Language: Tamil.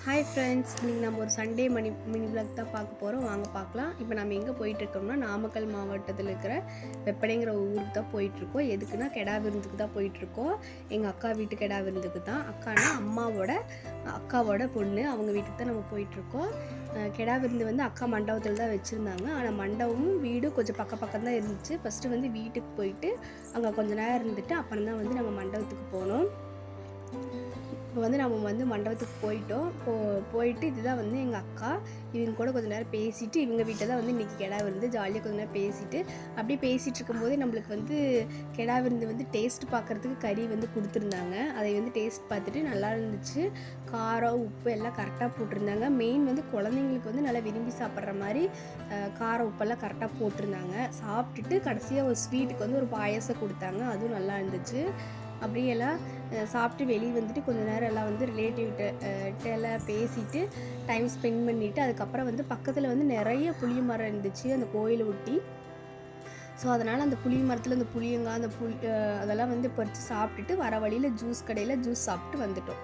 ஹாய் ஃப்ரெண்ட்ஸ், இன்றைக்கி நம்ம ஒரு சண்டே மினி விளாக் தான் பார்க்க போகிறோம். வாங்க பார்க்கலாம். இப்போ நம்ம எங்கே போயிட்டுருக்கோம்னா, நாமக்கல் மாவட்டத்தில் இருக்கிற வெப்படைங்கிற ஊருக்கு தான் போயிட்டுருக்கோம். எதுக்குன்னா கெடா விருந்துக்கு தான் போயிட்டுருக்கோம். எங்கள் அக்கா வீட்டு கெடா விருந்துக்கு தான். அக்கானா அக்காவோட பொண்ணு, அவங்க வீட்டுக்கு தான் நம்ம போயிட்டுருக்கோம். கெடா விருந்து வந்து அக்கா மண்டபத்தில் தான் வச்சுருந்தாங்க. ஆனால் மண்டபமும் வீடும் கொஞ்சம் பக்கம் தான் இருந்துச்சு. ஃபஸ்ட்டு வந்து வீட்டுக்கு போயிட்டு அங்கே கொஞ்சம் நேரம் இருந்துட்டு அப்புறம் தான் வந்து நம்ம மண்டபத்துக்கு போனோம். இப்போ வந்து நம்ம வந்து மண்டபத்துக்கு போயிட்டோம். போயிட்டு இதுதான் வந்து எங்கள் அக்கா. இவங்க கூட கொஞ்சம் நேரம் பேசிவிட்டு இவங்க வீட்டை தான் வந்து இன்றைக்கி கெடா விருந்து ஜாலியாக கொஞ்சம் நேரம் பேசிவிட்டு அப்படியே பேசிகிட்டு இருக்கும்போதே நம்மளுக்கு வந்து கெடா விருந்து வந்து டேஸ்ட் பார்க்குறதுக்கு கறி வந்து கொடுத்துருந்தாங்க. அதை வந்து டேஸ்ட் பார்த்துட்டு நல்லா இருந்துச்சு. காரம் உப்பு எல்லாம் கரெக்டாக போட்டிருந்தாங்க. மெயின் வந்து குழந்தைங்களுக்கு வந்து நல்லா விரும்பி சாப்பிட்ற மாதிரி காரம் உப்பெல்லாம் கரெக்டாக போட்டிருந்தாங்க. சாப்பிட்டுட்டு கடைசியாக ஒரு ஸ்வீட்டுக்கு வந்து ஒரு பாயசம் கொடுத்தாங்க. அதுவும் நல்லா இருந்துச்சு. அப்படியே எல்லாம் சாப்பிட்டு வெளியே வந்துட்டு கொஞ்சம் நேரம் எல்லாம் வந்து ரிலேட்டிவ்கிட்ட எல்லாம் பேசிட்டு டைம் ஸ்பெண்ட் பண்ணிவிட்டு அதுக்கப்புறம் வந்து பக்கத்தில் வந்து நிறைய புளிய மரம் இருந்துச்சு அந்த கோயிலை ஒட்டி. ஸோ அதனால் அந்த புளிய மரத்தில் அந்த புளியங்காய் அதெல்லாம் வந்து பறித்து சாப்பிட்டுட்டு வர வழியில் ஜூஸ் கடையில் ஜூஸ் சாப்பிட்டு வந்துட்டோம்.